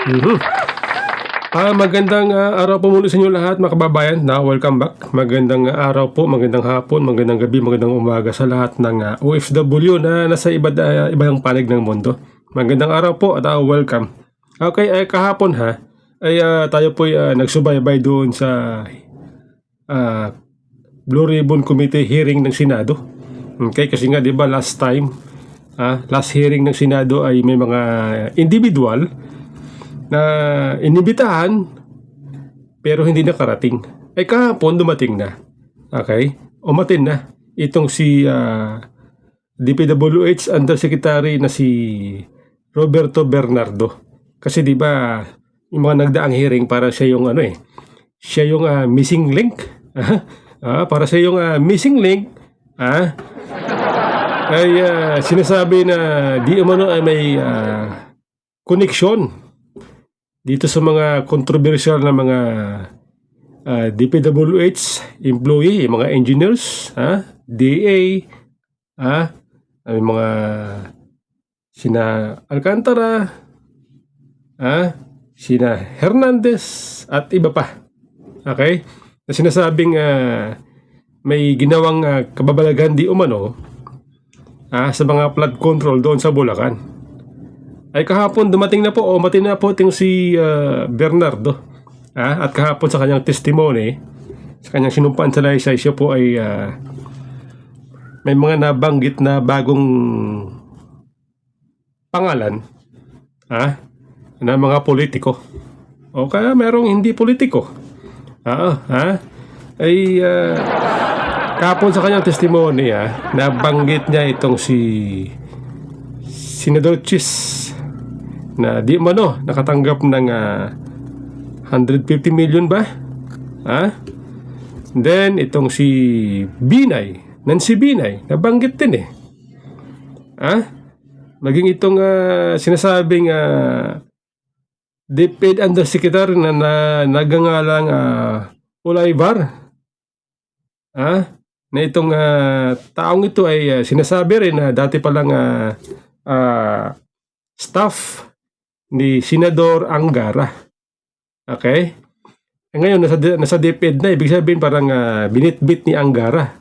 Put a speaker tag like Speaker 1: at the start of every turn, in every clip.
Speaker 1: Mhm. Magandang araw po muli sa inyo lahat mga kababayan na welcome back. Magandang araw po, magandang hapon, magandang gabi, magandang umaga sa lahat ng OFW na nasa ibang panig ng mundo. Magandang araw po at welcome. Okay, kahapon tayo po nagsubaybay doon sa Blue Ribbon Committee hearing ng Senado. Okay, kasi nga 'di ba last hearing ng Senado ay may mga individual na inibitahan pero hindi nakarating. Ay kahapon dumating na. Okay? Umatin na itong si DPWH Undersecretary na si Roberto Bernardo. Kasi 'di ba yung mga nagdaang hearing para siya yung siya yung missing link. Para siya yung missing link. Ay sinasabi na di umano ay may koneksyon dito sa mga controversial na mga DPWH employee, mga engineers, DA, ay mga sina Alcantara, sina Hernandez at iba pa. Okay? Na sinasabing may ginawang kababalaghan di umano sa mga flood control doon sa Bulacan. Ay kahapon dumating na po itong si Bernardo at kahapon sa kanyang testimony, sa kanyang sinumpaan sa laysay, siya po ay may mga nabanggit na bagong pangalan na mga politiko o kaya merong hindi politiko kahapon sa kanyang testimony nabanggit niya itong si Senador Chis na di mano nakatanggap ng 150 million ba? Then itong si Binay, Nancy Binay, nabanggit din maging itong sinasabing DepEd Undersecretary na nagangalang Olaivar, na itong taong ito ay sinasabi rin na dati palang staff ni Senador Angara. Okay? Ngayon, nasa DepEd na. Ibig sabihin parang binitbit ni Angara.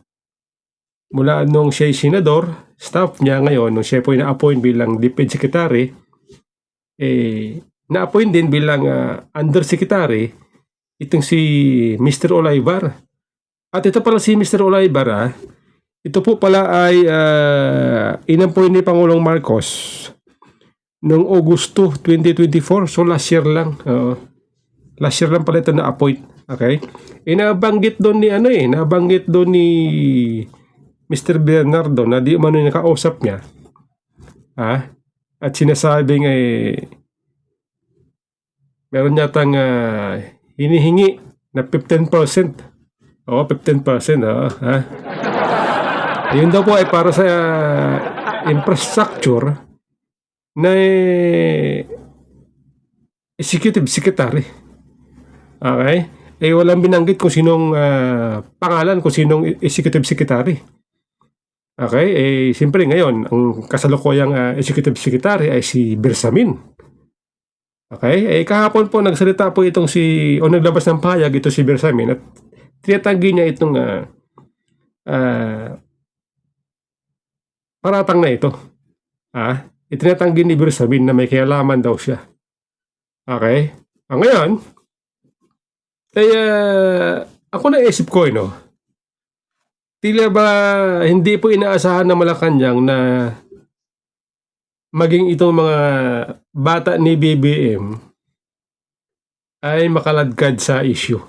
Speaker 1: Mula nung siya senador, staff niya ngayon, nung siya po na-appoint bilang DepEd Secretary, na-appoint din bilang Undersecretary itong si Mr. Olaivar. At ito pala si Mr. Olaivar, ito po pala ay inappoint ni Pangulong Marcos noong Agosto 2024, so last year lang pala ito na-appoint. Okay? Nabanggit doon ni Mr. Bernardo na di umano nakausap niya at sinasabing meron yatang hinihingi na 15%. 15%. Ayun daw po ay para sa infrastructure na executive secretary. Okay? Walang binanggit kung sinong pangalan, kung sinong executive secretary. Okay? Siyempre ngayon, ang kasalukuyang executive secretary ay si Bersamin. Okay? Kahapon po nagsalita po itong naglabas ng pahayag ito si Bersamin at tinatanggi niya itong paratang na ito. Itinatanggi ni Bersamin na may kinalaman daw siya. Okay? Ngayon, ako naisip ko, tila ba hindi po inaasahan ng Malacanang na maging itong mga bata ni BBM ay makaladkad sa issue.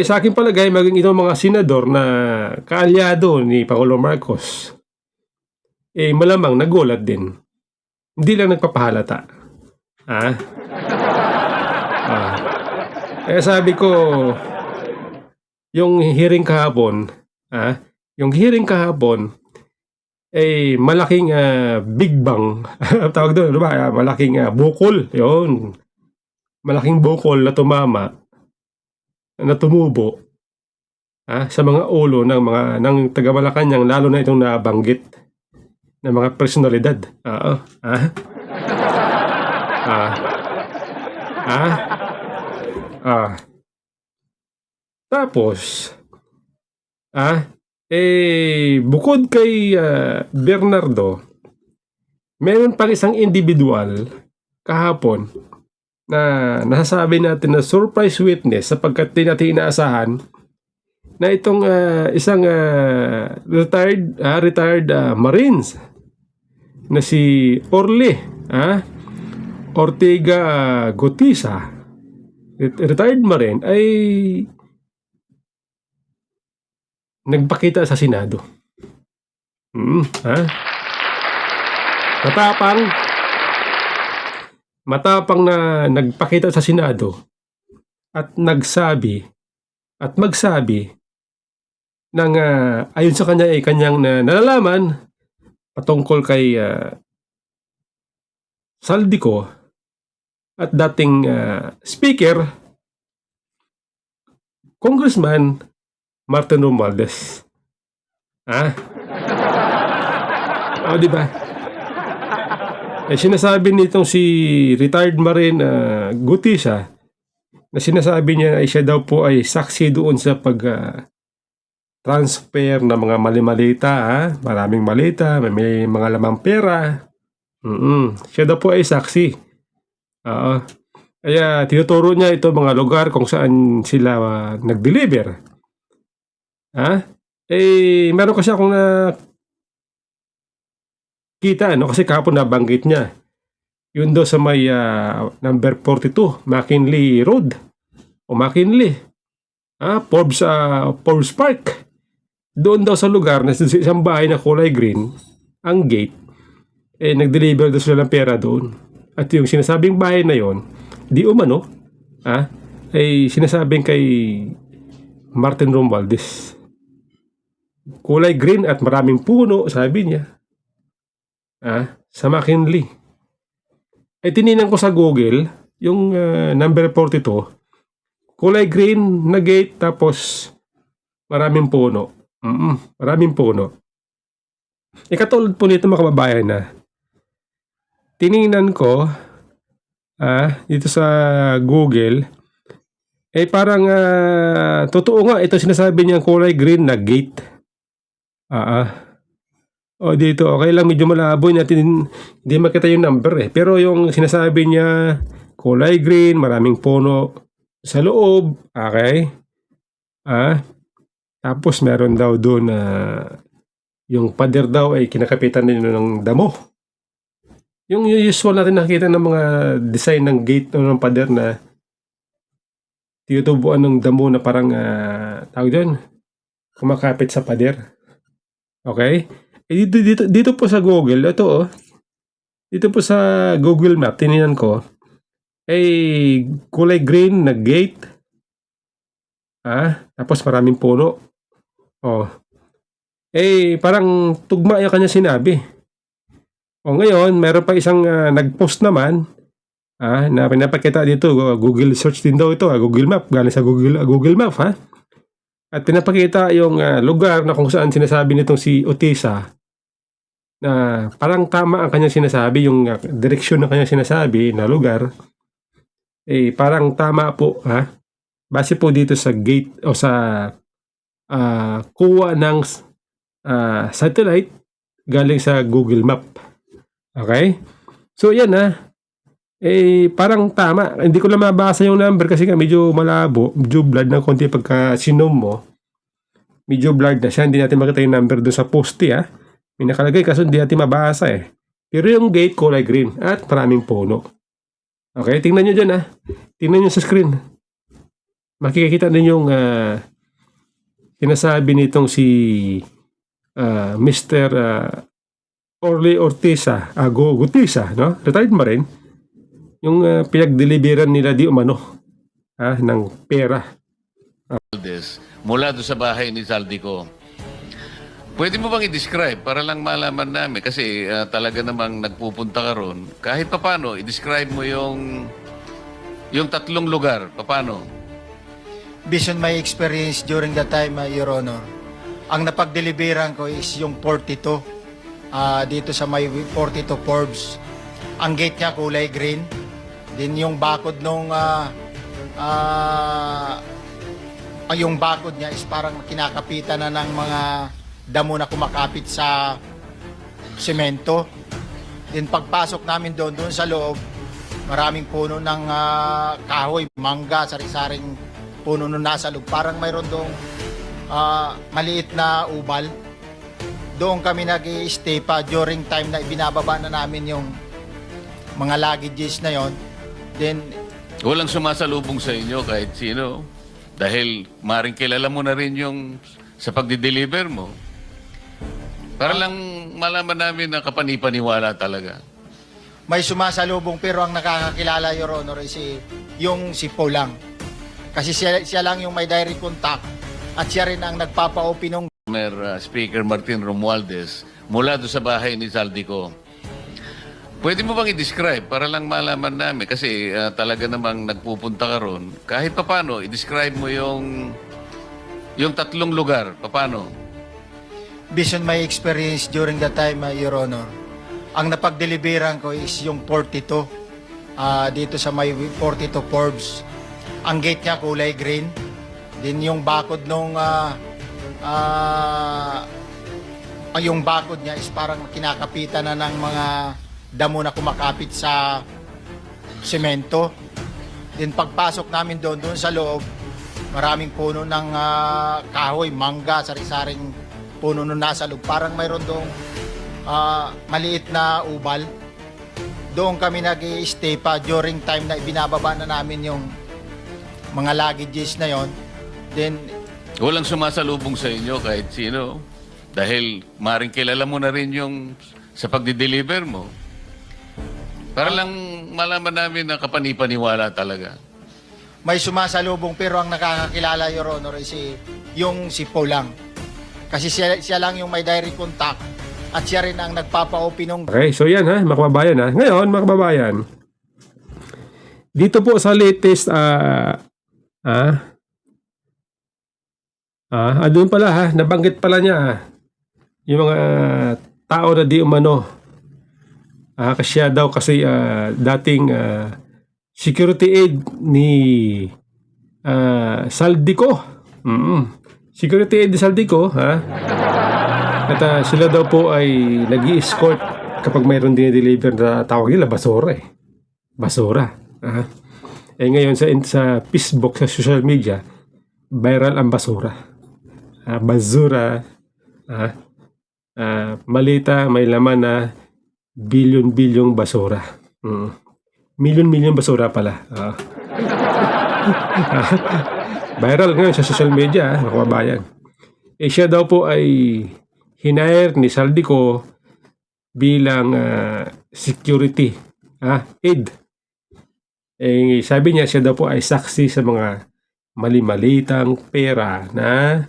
Speaker 1: Sa akin palagay, maging itong mga senador na kaalyado ni Pangulong Marcos, malamang nagulat din. Hindi lang nagpapahalata. Sabi ko, yung hearing kahapon, malaking big bang. Tawag doon, diba? Malaking bukol. Yun. Malaking bukol na tumama, na tumubo sa mga ulo ng mga ng taga Malacanang, lalo na itong nabanggit na mga personalidad. Oo. Ah, ah, ah. Tapos, bukod kay Bernardo, meron pang isang individual kahapon na nasasabi natin na surprise witness sapagkat di natin inaasahan na itong isang retired Marines na si Orly Ortega Gutisa, retired Marine, ay nagpakita sa Senado. Matapang na nagpakita sa Senado at magsabi ng ayon sa kanya ay kanyang nalalaman patungkol kay Saldico at dating speaker Congressman Martin Romualdez. Di ba? Sinasabi nitong si retired Marine Gutisa na sinasabi niya ay siya daw po ay saksi doon sa transfer ng mga mali-malita, maraming malita, may mga lamang pera. Siya daw po ay saksi. Kaya tinuturo niya ito mga lugar kung saan sila nag-deliver. Meron kasi akong kita, kasi kahapon nabanggit niya. Yun daw sa may number 42, McKinley Road. O McKinley. Forbes Park. Doon daw sa lugar na sa isang bahay na kulay green, ang gate, nag-deliver daw sila ng pera doon. At yung sinasabing bahay na yon, di umano, ay sinasabing kay Martin Romualdez. Kulay green at maraming puno, sabi niya. Sa McKinley. Tininan ko sa Google, yung number 42, kulay green na gate, tapos maraming puno. Maraming puno. Katulad po nito mga kababayan na tiningnan ko dito sa Google, parang totoo nga ito sinasabi niya kulay green na gate. Dito okay lang, medyo malabo natin, hindi makita yung number pero yung sinasabi niya kulay green, maraming puno sa loob. Okay. Tapos meron daw doon yung pader daw ay kinakapitan nila ng damo. Yung usual natin nakita ng mga design ng gate ng pader na tinutubuan ng damo na parang tawag doon, kumakapit sa pader. Okay? Dito po sa Google, ito dito po sa Google Map, tininan ko, kulay green na gate. Tapos maraming puno. Parang tugma yung kanya sinabi. Ngayon, meron pa isang nag-post naman na pinapakita dito, Google search din daw ito, Google Map, galing sa Google Map At pinapakita yung lugar na kung saan sinasabi nitong si Otisa na parang tama ang kanyang sinasabi, yung direksyon ng kanyang sinasabi na lugar, parang tama po, base po dito sa gate o sa kuha ng satellite galing sa Google Map. Okay? So yan parang tama. Hindi ko lang mabasa yung number kasi medyo malabo, medyo blurred ng konti pagka sinom mo. Medyo blurred na siya, hindi natin makita yung number doon sa poste May nakalagay kasi hindi natin mabasa Pero yung gate kulay green at maraming puno. Okay, tingnan nyo dyan Tingnan nyo sa screen. Makikita din yung sinasabi nitong si Mr. Orly Ortiza, Gutisa, no? Retired Marine. Yung pinag-deliveran nila di umano ng pera.
Speaker 2: Mula doon sa bahay ni Saldico. Pwede mo bang i-describe para lang malaman namin? Kasi talaga namang nagpupunta ka ron. Kahit papano, i-describe mo yung tatlong lugar. Paano?
Speaker 3: Based on my experience during that time, Your Honor, ang napagdeliveran ko is yung 42 dito sa may 42 Forbes. Ang gate niya kulay green. Din yung bakod nung yung bakod niya is parang kinakapitan na ng mga damo na kumakapit sa semento. Din pagpasok namin doon sa loob, maraming puno ng kahoy, mangga, sari-saring puno nung nasa loob. Parang mayroon doong maliit na ubal. Doon kami nag-i-stay pa during time na ibinababa na namin yung mga luggages na yon. Then,
Speaker 2: Walang sumasalubong sa inyo kahit sino. Dahil maring kilala mo na rin yung sa pagdi-deliver mo. Para lang malaman namin na kapanipaniwala talaga.
Speaker 3: may sumasalubong pero ang nakakakilala, Your Honor, is yung si Paul lang. Kasi siya lang yung may direct contact at siya rin ang nagpapa-open ng
Speaker 2: Speaker Martin Romualdez mula doon sa bahay ni Zaldico. Pwede mo bang i-describe para lang malaman namin kasi talaga namang nagpupunta ka ron. Kahit papano, i-describe mo yung tatlong lugar. Papano?
Speaker 3: based on my experience during that time, Your Honor. Ang napagdeliveran ko is yung 42 dito sa may 42 Forbes. Ang gate niya kulay green. Din yung bakod nung yung bakod niya is parang kinakapitan na ng mga damo na kumakapit sa semento. Din pagpasok namin doon sa loob, maraming puno ng kahoy, mangga, sari-saring puno nung nasa loob. Parang mayroon doong maliit na ubal. Doon kami nag-i-stay pa during time na ibinababa na namin yung mga luggages na yon. Then,
Speaker 2: Walang sumasalubong sa inyo kahit sino. Dahil maring kilala mo na rin yung sa pagdi-deliver mo. Para lang malaman namin na kapanipaniwala talaga.
Speaker 3: may sumasalubong pero ang nakakakilala, Your Honor, is yung si Paul lang. Kasi siya lang yung may direct contact at siya rin ang nagpapa-open ng
Speaker 1: Okay, so yan ha, mga kababayan ha. Ngayon, mga kababayan, dito po sa latest, doon pala ha, nabanggit pala niya yung mga tao na di umano. Kasi siya daw kasi dating security aid ni Zaldico. Security aid ni Zaldico, ha? At sila daw po ay nag-i-escort kapag mayroon dinideliver na tawag nila basura eh. Basura. Ngayon sa Facebook, sa social media, viral ang basura. Basura. Malita, may laman na bilyon-bilyong basura. Milyon-milyon basura pala. Viral ngayon sa social media, mga kababayan. Siya daw po ay hinire ni Zaldico bilang security aid. Sabi niya siya daw po ay saksi sa mga mali-malitang pera na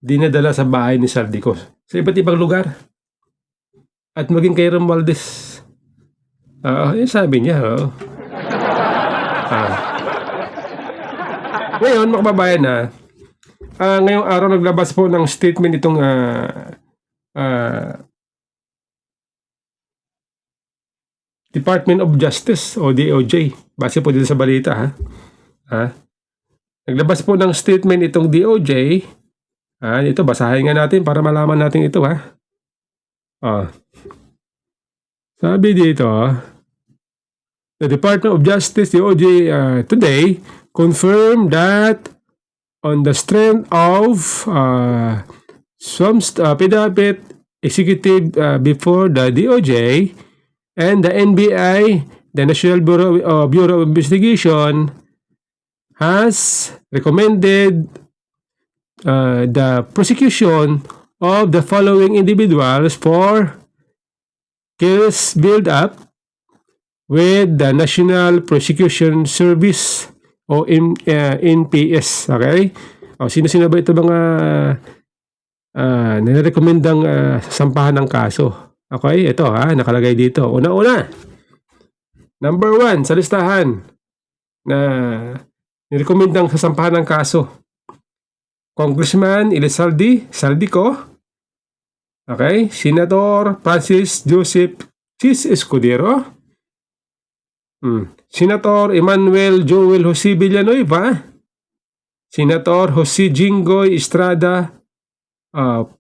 Speaker 1: dinadala sa bahay ni Zaldico sa iba't ibang lugar. At maging kay Romualdez. Sabi niya. Ngayon, mga kababayan ngayong araw naglabas po ng statement itong Department of Justice o DOJ. Base po dito sa balita naglabas po ng statement itong DOJ. Ito, basahin nga natin para malaman natin ito Sabi dito, the Department of Justice, DOJ, today confirmed that on the strength of some PDAPIT executive before the DOJ and the NBI, the National Bureau of Investigation, has recommended the prosecution of the following individuals for case build-up with the National Prosecution Service o NPS. Okay? Sino-sino ba ito mga nirekomendang sasampahan ng kaso? Okay? Ito nakalagay dito. Una-una. Number 1 sa listahan na nirekomendang sasampahan ng kaso. Congressman Saldico, okay, Senator Francis Joseph Chis Escudero, Senator Emmanuel Joel Jose Villanueva, Senator Jose Jinggoy Estrada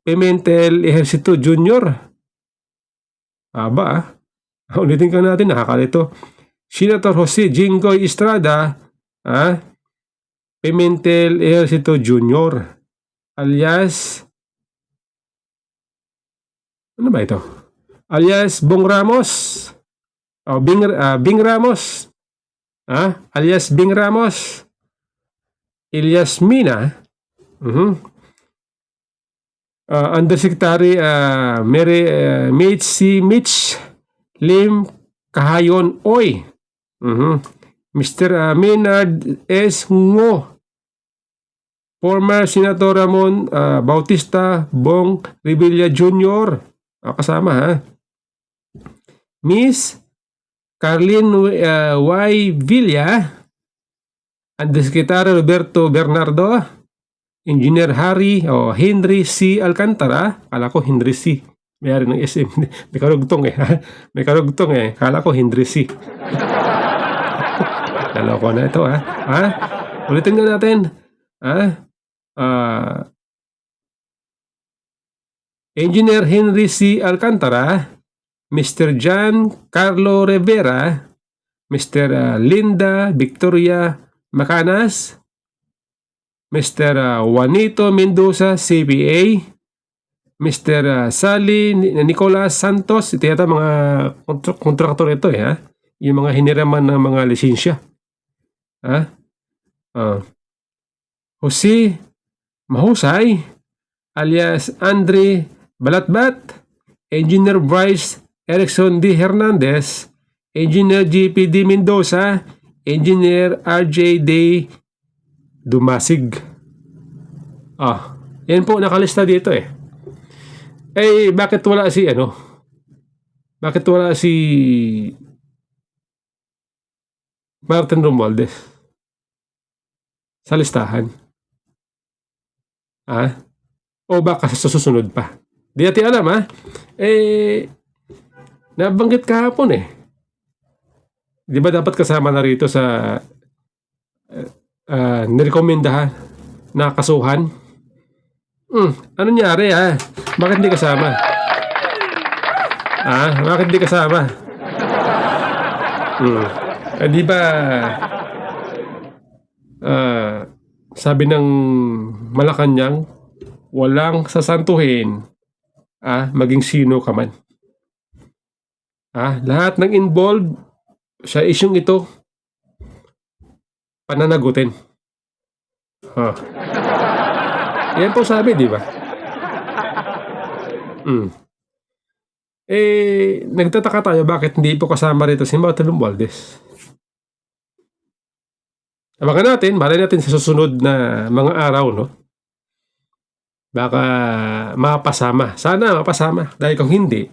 Speaker 1: Pimentel Ejercito Jr. Ulitin ka natin, nakakalito. Senator Jose Jinggoy Estrada Pimentel Ejercito Jr. alias ano ba ito? Alias Bong Ramos. Bing Ramos. Alias Bing Ramos. Elias Mina. Undersecretary Mitch Lim Kahayon Oy. Mr. Maynard S. Ngo. Former Senator Ramon Bautista Bong Revilla Jr. Kasama Miss Carlin Y. Villa. Undersecretary Roberto Bernardo, Engineer Henry C. Alcantara, kala ko Henry C. Mayari ng SM, may karugtong may karugtong kala ko Henry C. Naloko na ito ulitin nga natin, Engineer Henry C. Alcantara, Mr. John Carlo Rivera, Mr. Linda Victoria Macanas, Mr. Juanito Mendoza, CPA, Mr. Sally Nicolas Santos, ito yata mga kontraktor ito yung mga hiniraman ng mga lisensya. Jose Mahusay, alias Andre Balatbat, Engineer Bryce Erickson D. Hernandez, Engineer GPD Mendoza, Engineer RJ Day Dumasig. Yan po nakalista dito bakit wala si Bakit wala si Martin Romualdez sa listahan? O baka sa susunod pa? Di natin alam nabanggit kahapon Di ba dapat kasama na rito sa nirekomendahan na kasuhan? Ano nangyari Bakit hindi kasama? Bakit hindi kasama? Di ba sabi ng Malacanang, walang sasantuhin maging sino ka man. Lahat ng involved sa isyong ito pananagutin. Yan po sabi, di ba? Nagtataka tayo bakit hindi po kasama rito si Martin Romualdez. Abangan natin, malay natin sa susunod na mga araw, no? Baka mapasama. Sana mapasama. Dahil kung hindi,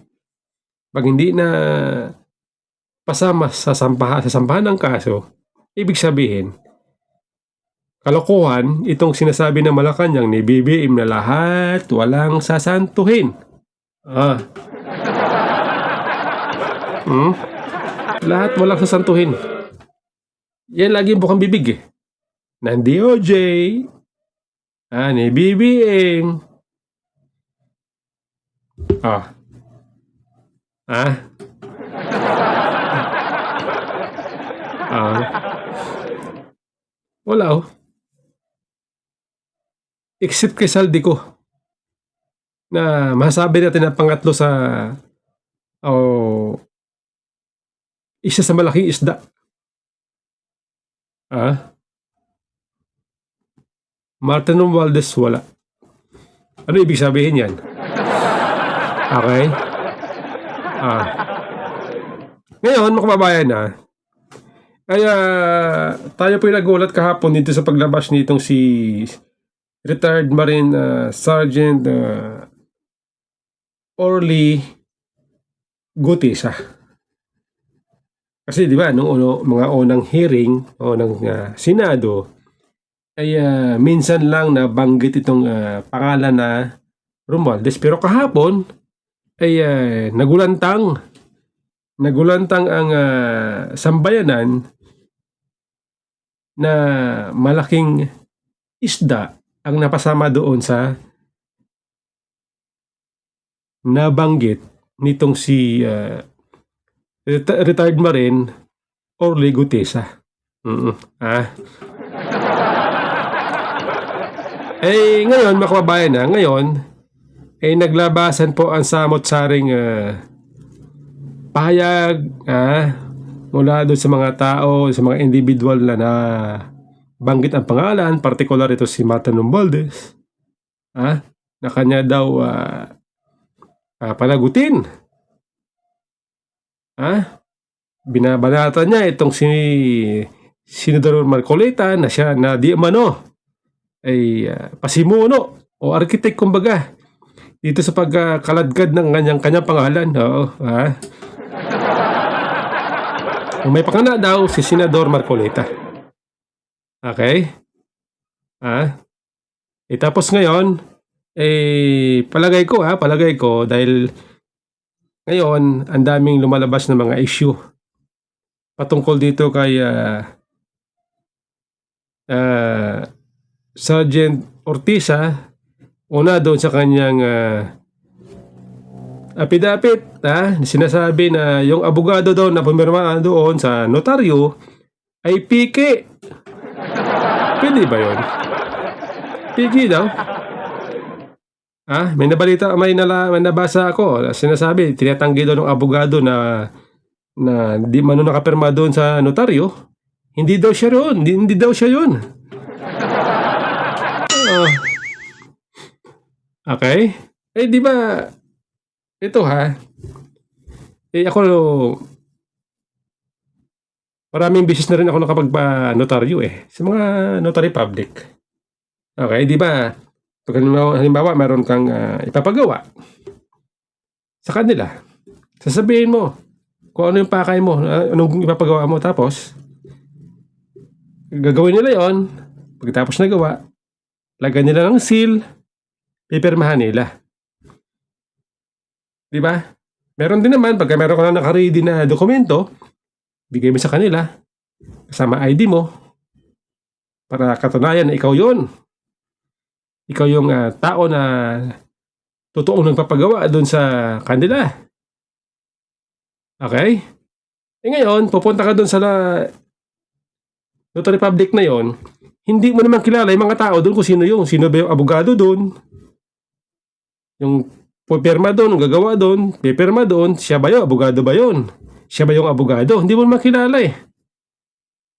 Speaker 1: pag hindi na pasama sa sampahan ng kaso, ibig sabihin, kalokohan, itong sinasabi ng Malacanang ni BBM na lahat walang sasantuhin. Lahat walang sasantuhin. Yan lagi yung bukang bibig ng DOJ, ni BBM. Wala except kay Saldico na masasabi natin na pangatlo sa isa sa malaking isda. Martin Romualdez wala. Ano ibig sabihin yan? Okay? Ngayon, mga kababayan kaya tayo po yung nagulat kahapon dito sa paglabas nitong si retired Marine Sergeant Orly Gutisa. Kasi di ba nung mga unang hearing o ng Senado, ay minsan lang nabanggit itong pangalan na Romualdez. Pero kahapon ay nagulantang ang sambayanan na malaking isda ang napasama doon sa nabanggit nitong si retired Marine Orly Gutesa. Ngayon, mga kababayan ngayon, naglabasan po ang samot-saring pahayag mula doon sa mga tao, sa mga individual na banggit ang pangalan, partikular ito si Martin Romualdez, na kanya daw panagutin. Binabanata niya itong si Senador Marcoleta na siya na di umano ay pasimuno o architect kumbaga dito sa pagkaladkad ng kanyang pangalan. May pakana daw si Senador Marcoleta. Okay? Tapos ngayon, palagay ko dahil ngayon ang daming lumalabas na mga issue patungkol dito kay Sergeant Ortiza. Una doon sa kanyang apidapit, sinasabi na yung abogado daw na pumirma doon sa notaryo ay piki. Pwede ba yun? Piki daw? May nabasa ako. Sinasabi, tinatanggi daw ng abogado na di man nakapirma doon sa notaryo. Hindi daw siya yun. Hindi daw siya yun. Okay? Di ba, ito ako, maraming beses na rin ako nakapagpa-notaryo sa mga notary public. Okay, di ba, pag halimbawa, meron kang ipapagawa sa kanila, sasabihin mo kung ano yung pakay mo, anong ipapagawa mo, tapos, gagawin nila yon. Pagkatapos na gawa, lagyan nila ng seal, pipirmahan nila. Di ba? Meron din naman, pagka meron ka na naka-ready na dokumento, bigay mo sa kanila, kasama ID mo, para katunayan na ikaw yon. Ikaw yung tao na totoong nagpapagawa doon sa kanila. Okay? Ngayon, pupunta ka doon sa notary public na yon, hindi mo naman kilala yung mga tao doon kung sino ba yung abogado doon. Yung pipirma doon, gagawa doon, pipirma doon, siya ba yun? Abogado ba yun? Siya ba yung abogado? Hindi mo naman kilala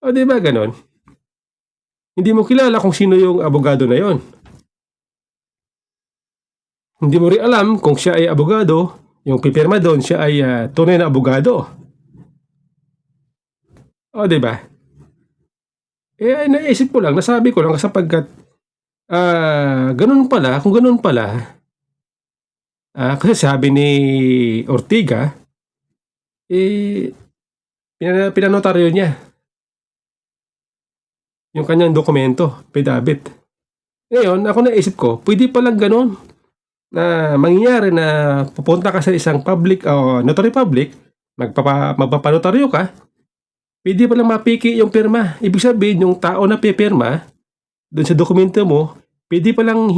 Speaker 1: O diba ganon? Hindi mo kilala kung sino yung abogado na yon. Hindi mo rin alam kung siya ay abogado, yung pipirma doon, siya ay tunay na abogado. O diba? Naisip ko lang, nasabi ko lang sapagkat ganun pala, kung ganun pala, kasi sabi ni Ortiga, pinanotaryo niya yung kanyang dokumento, pidabit. Ngayon, ako naisip ko, pwede palang ganun na mangyayari na pupunta ka sa isang public o notary public, magpapanotaryo ka, pwede palang mapiki yung pirma. Ibig sabihin, yung tao na pipirma doon sa dokumento mo, pwede palang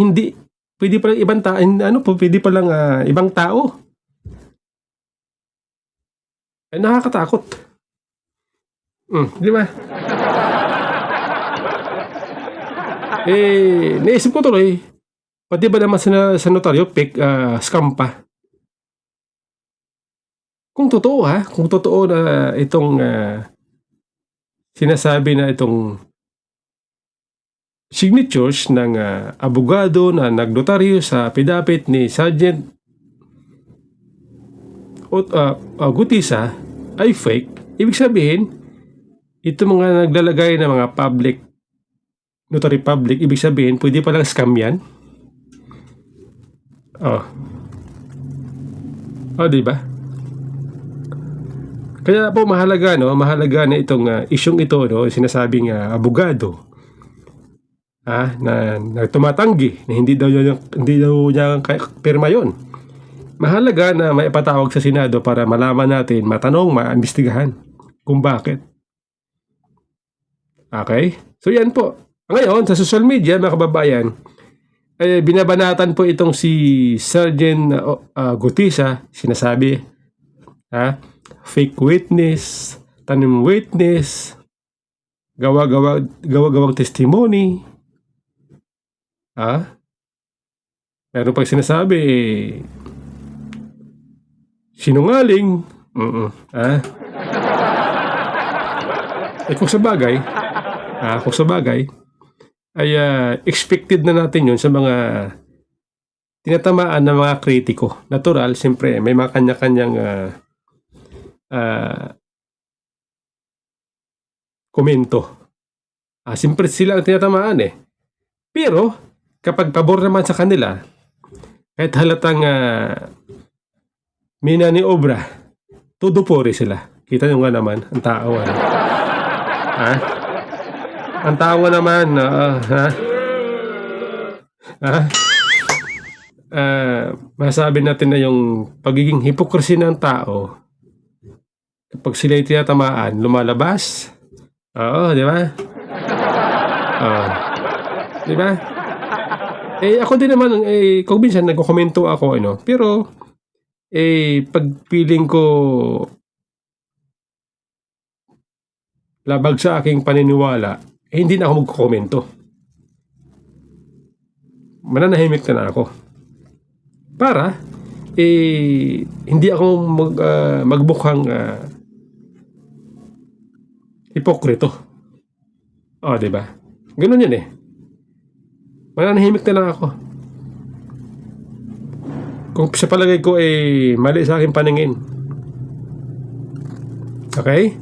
Speaker 1: ibang tao, pwede palang ibang tao. Nakakatakot. Di ba? Naisip ko tuloy, pati ba naman sa notaryo, scam pa? Kung totoo na itong sinasabi na itong signatures ng abogado na nagnotaryo sa pidapit ni Sergeant Gutesa ay fake, ibig sabihin, ito mga naglalagay ng mga notary public, ibig sabihin, pwede palang scam yan. Diba? Kaya po mahalaga na itong isyong ito, sinasabing abogado. na tumatanggi na hindi daw niya pirma yon. Mahalaga na maipatawag sa Senado para malaman natin, matanong, maimbestigahan kung bakit. Okay? So yan po. Ngayon, sa social media, mga kababayan, binabanatan po itong si Sergeant Gutisa, sinasabi, fake witness, tanim witness, gawa-gawang testimony. Meron pang sinasabi, sinungaling. Kung sa bagay, ay expected na natin yun sa mga tinatamaan ng mga kritiko. Natural, siyempre, may mga kanya-kanyang komento. Siyempre sila ang tinatamaan eh. Pero, kapag pabor naman sa kanila, kahit halatang minaniobra, tudupori sila. Kita nyo nga naman, ang tao. Ang tao nga naman, masabi natin na yung pagiging hypocrisy ng tao, kapag sila'y tinatamaan, lumalabas. Oo, di ba? Di ba? Ako din naman, kung minsan nagko-komento ako, pero, pag feeling ko labag sa aking paniniwala, hindi na ako magko-komento. Mananahimik na ako. Para, hindi ako magbukhang hipokrito. Di ba? Ganun yun eh. Mananahimik na lang ako. Kung sa palagay ko mali sa aking paningin. Okay?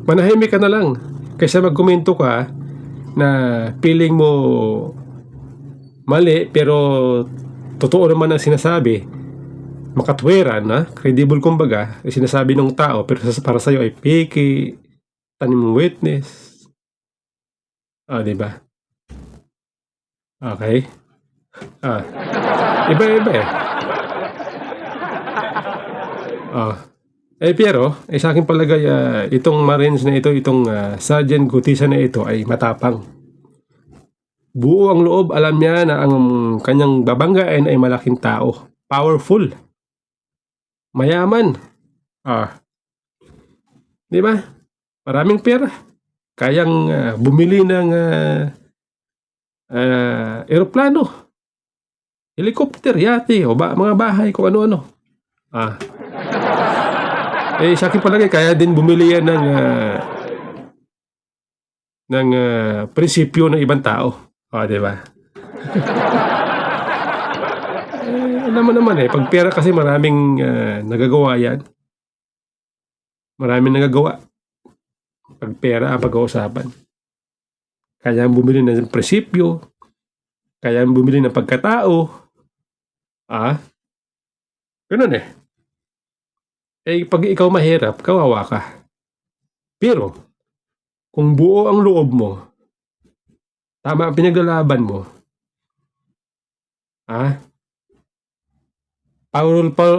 Speaker 1: Manahimik ka na lang. Kaysa magkomento ka na feeling mo mali pero totoo naman ang sinasabi, makatwiran, credible kumbaga, sinasabi ng tao pero para sa'yo ay fake, tanim witness. Diba? Okay? Iba-iba eh. Pero, sa aking palagay, itong Marines na ito, itong Sergeant Gutisa na ito ay matapang. Buo ang loob, alam niya na ang kanyang babanggain ay malaking tao. Powerful. Mayaman. Di ba? Maraming pera. Kayang bumili ng eroplano, helicopter, yate, o mga bahay, kung ano-ano. Sa akin palagay, kaya din bumili yan ng prinsipyo ng ibang tao. Di ba? Alam mo naman pag pera kasi maraming nagagawa yan. Maraming nagagawa. Pag pera ang pag-uusapan. Kaya bumili ng prinsipyo, kaya bumili ng pagkatao. Ganun pag ikaw mahirap, kawawa ka. Pero, kung buo ang loob mo, tama ang pinaglalaban mo,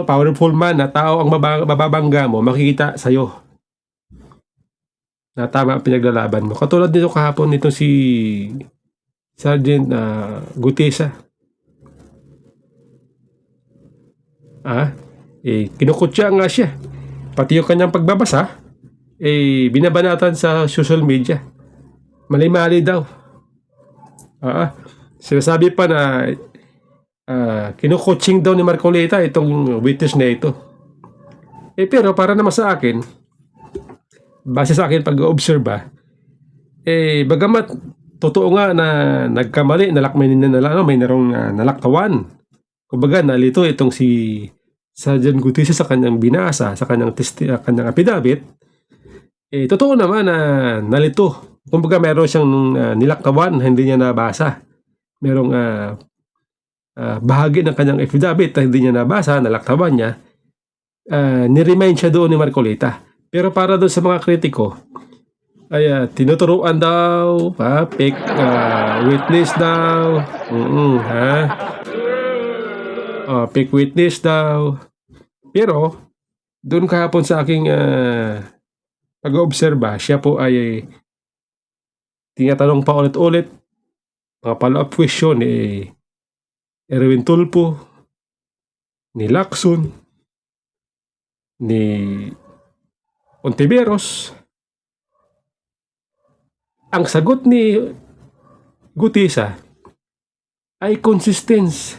Speaker 1: powerful man na tao ang mababangga mo, makikita sa'yo na tama ang pinaglalaban mo. Katulad nito kahapon nito si Sergeant Gutisa. Kinukutya nga siya. Pati yung kanyang pagbabasa, binabanatan sa social media. Mali-mali daw. Sinasabi pa na kinukoaching daw ni Marcoleta itong witness na ito. Pero para naman sa akin, base sa akin pag-observe, bagamat totoo nga na nagkamali, may narong nalaktawan. Kumbaga, nalito itong si Sergeant Gutisa sa kanyang binasa, sa kanyang affidavit. Totoo naman na nalito. Kumbaga, meron siyang nilaktawan, hindi niya nabasa. Merong bahagi ng kanyang affidavit na hindi niya nabasa, nalaktawan niya. Niremind siya doon ni Marcoleta. Pero para doon sa mga kritiko, ay tinuturuan daw, fake witness daw. Ha? Fake witness daw. Pero, doon kahapon sa aking pag-oobserba, siya po ay tinatanong pa ulit-ulit, mga follow-up question ni Erwin Tulfo, ni Lacson, ni Ontiveros. Ang sagot ni Gutisa ay consistence.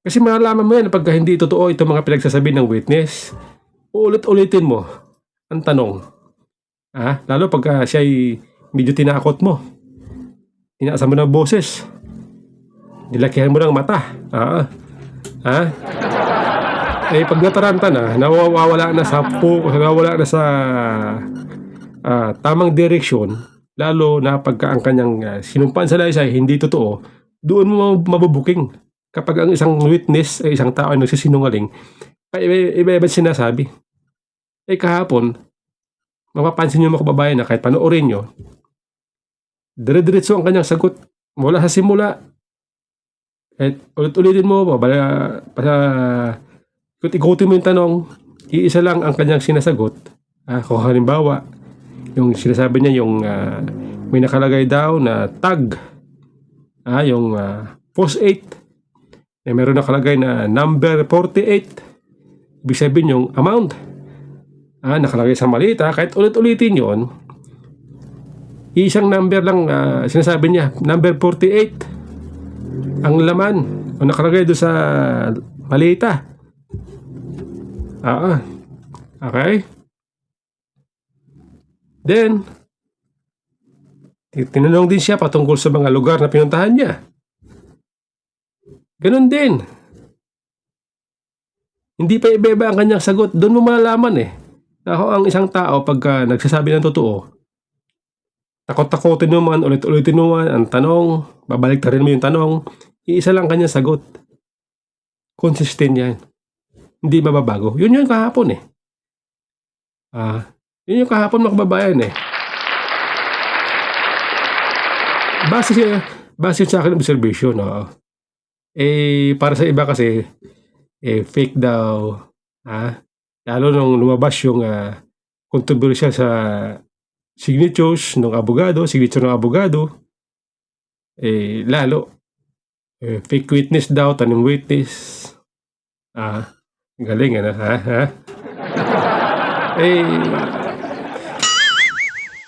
Speaker 1: Kasi malalaman mo yan pagka hindi totoo itong mga pinagsasabi ng witness. Uulit-ulitin mo ang tanong. Lalo pagka siya ay medyo tinakot mo. Tinaasan mo ng boses. Nilakihan mo ng mata. Pag nataranta na, nawawala na sa nawawala na sa tamang direksyon, lalo na pagka ang kanyang sinumpaan sa laysay hindi totoo, doon mo mabubuking. Kapag ang isang witness ay isang tao ay nagsisinungaling, iba-iba sinasabi. Kahapon, mapapansin nyo mga kababayan na kahit panoorin nyo, dire-diretso ang kanyang sagot mula sa simula. Kahit ulit-ulitin mo, ikot-ikotin mo yung tanong, iisa lang ang kanyang sinasagot. Kung halimbawa, yung sinasabi niya yung may nakalagay daw na tag, yung post 8, meron nakalagay na number 48, ibig sabihin yung amount, nakalagay sa malita. Kahit ulit-ulitin yon, isang number lang sinasabi niya, number 48 ang laman o nakalagay doon sa malita. Okay. Then, tinanong din siya patungkol sa mga lugar na pinuntahan niya. Ganun din. Hindi pa iba-iba ang kanyang sagot. Doon mo malalaman Ako ang isang tao pagka nagsasabi ng totoo, takot-takotin mo man, ulit-ulitin mo man ang tanong, babalik ta rin mo yung tanong, iisa lang kanyang sagot. Consistent yan. Hindi mababago. Yun yung kahapon Yun yung kahapon mga kababayan Base sa akin observation, para sa iba kasi, fake daw, lalo nung lumabas yung controversial sa signature ng abogado, lalo, fake witness daw, tanim witness, galing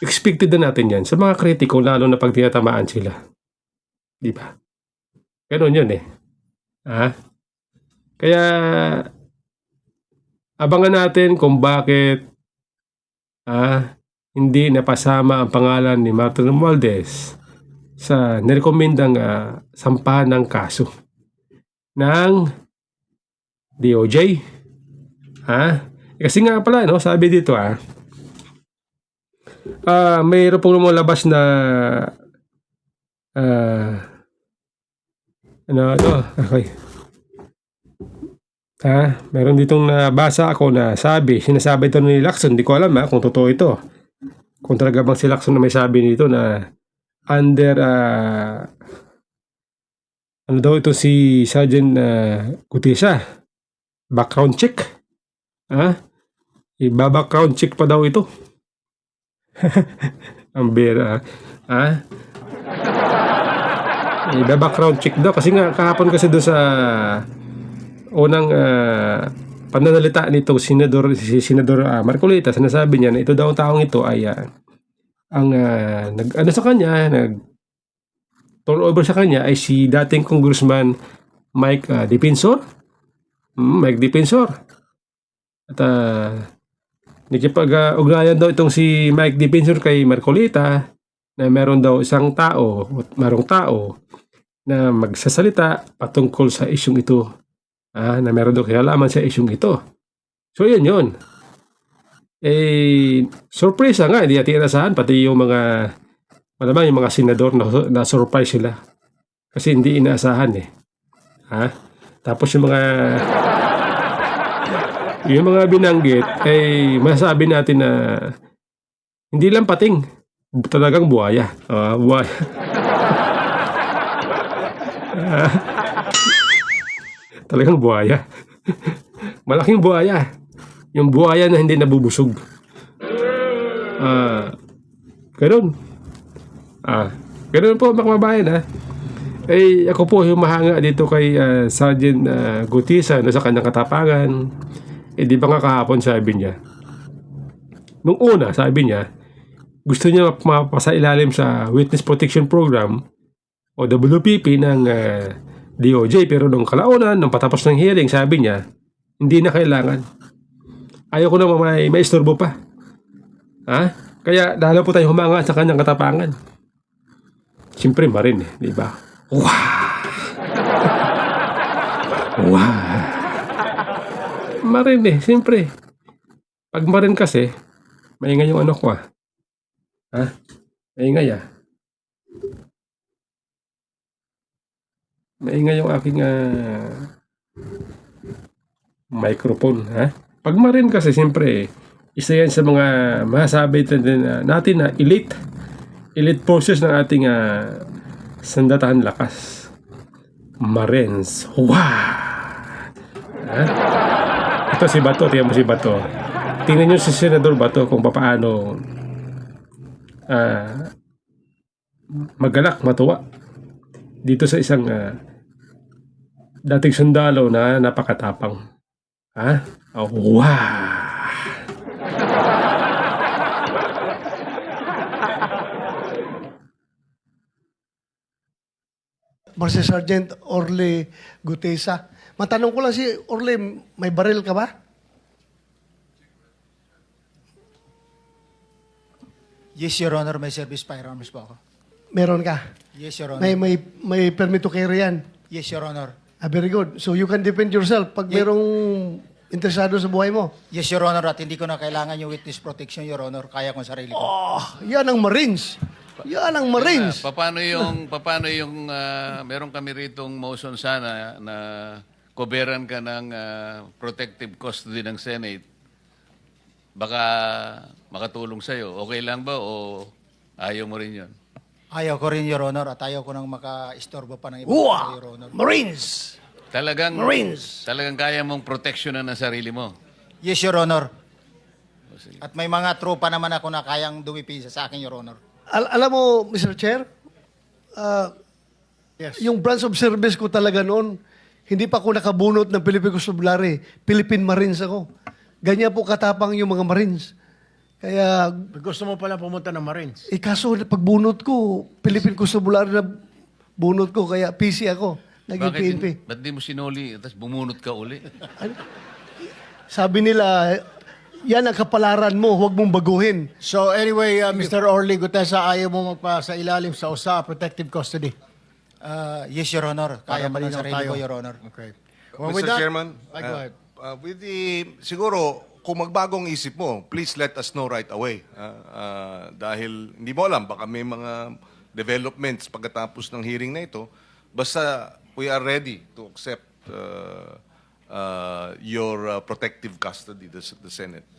Speaker 1: expected na natin yan sa mga kritiko, lalo na pag tinatamaan sila. Di ba? Ganon yun Kaya, abangan natin kung bakit hindi napasama ang pangalan ni Martin Romualdez sa nirekomendang sampahan ng kaso ng DOJ. Kasi nga pala, sabi dito mayroon pong lumabas na okay. Meron ditong nabasa ako na sinasabi ito ni Lacson, hindi ko alam kung totoo ito. Kung talaga bang si Lacson na may sabi nito na under ano daw ito si Sergeant Gutisa, background check. Iba-background check pa daw ito. Ang bera. Iba-background check daw kasi nga kahapon kasi doon sa unang pananalita nito si Senador Marcolita, sinasabi niya na ito daw ang taong ito ay ang sa kanya, turn over sa kanya ay si dating Congressman Mike Defensor. Mike Defensor. At nakipag-ugnayan daw itong si Mike Defensor kay Marcolita na meron daw merong tao na magsasalita patungkol sa isyong ito. Na meron daw kinalaman sa isyong ito. So yun. Surprise nga, hindi natin inasahan, pati yung mga malamang yung mga senador na surprise sila. Kasi hindi inaasahan Tapos yung mga Yung mga binanggit, ay masasabi natin na hindi lang pating, talagang buhaya. Buhaya. Talagang buhaya. Malaking buhaya. Yung buhaya na hindi nabubusog. Ganun. Ganun po mga kababayan ha. Eh, ako po humahanga dito kay Sergeant Gutisa na sa kanyang katapangan. Eh, di ba nga kahapon sabi niya, nung una sabi niya, gusto niya mapasailalim sa Witness Protection Program o WPP ng DOJ. Pero nung kalaunan, nung patapos ng hearing, sabi niya, hindi na kailangan. Ayaw ko na may istorbo pa. Kaya lalo po tayo humanga sa kanyang katapangan. Siyempre, marin eh, di ba? Wow! Marin eh, siyempre. Pag marin kasi, maingay yung ano ko Maingay Maingay yung aking microphone Pag marin kasi, siyempre, isa yan sa mga masasabi natin na elite forces ng ating sandatahan lakas. Marines. Wow! Ito si Bato, tingnan mo si Bato. Tingnan nyo si Senador Bato kung paano magalak, matuwa dito sa isang dating sundalo na napakatapang. Wow!
Speaker 4: Master Sergeant Orly Gutesa. Matanong ko lang si Orly, may baril ka ba?
Speaker 3: Yes, Your Honor, may service firearms po ako.
Speaker 4: Meron ka?
Speaker 3: Yes, Your Honor.
Speaker 4: May permit to carry yan?
Speaker 3: Yes, Your Honor.
Speaker 4: Very good. So you can defend yourself pag merong interesado sa buhay mo.
Speaker 3: Yes, Your Honor, at hindi ko na kailangan yung witness protection, Your Honor. Kaya ko sarili ko.
Speaker 4: Yan ang Marines. Yan ang Marines.
Speaker 2: Paano yung meron kami ritong motion sana na koberan ka ng protective custody ng Senate. Baka makatulong sa'yo. Okay lang ba o ayaw mo rin yun?
Speaker 3: Ayaw ko rin, Your Honor, at ayaw ko nang maka-istorbo pa ng iba, Your Honor.
Speaker 4: Marines!
Speaker 2: Talagang
Speaker 4: Marines!
Speaker 2: Talagang kaya mong proteksyonan ang sarili mo.
Speaker 3: Yes, Your Honor. At may mga tropa naman ako na kayang dumipisa sa akin, Your Honor.
Speaker 4: Alam mo, Mr. Chair,
Speaker 3: Yes.
Speaker 4: yung branch of service ko talaga noon, hindi pa ako nakabunot ng Philippine Constabulary. Philippine Marines ako. Ganyan po katapang yung mga Marines. Kaya,
Speaker 5: Gusto mo pala pumunta ng Marines?
Speaker 4: kaso pagbunot ko, Philippine Constabulary na bunot ko, kaya PC ako. Naging PNP.
Speaker 2: Ba't di mo sinuli tapos bumunot ka uli?
Speaker 4: Sabi nila, yan ang kapalaran mo, huwag mong baguhin.
Speaker 5: So anyway, Mr. Orly Gutesa, ayaw mo magpa sa ilalim sa USA protective custody.
Speaker 3: Yes, Your Honor. Kaya pa ng
Speaker 5: malinaw
Speaker 3: sarili
Speaker 5: tayo.
Speaker 3: ko, Your Honor.
Speaker 5: Okay.
Speaker 6: Mr. Chairman,
Speaker 5: Go ahead.
Speaker 6: with siguro, kung magbagong isip mo, please let us know right away. Dahil hindi mo alam, baka may mga developments pagkatapos ng hearing na ito. Basta we are ready to accept your protective custody, the Senate.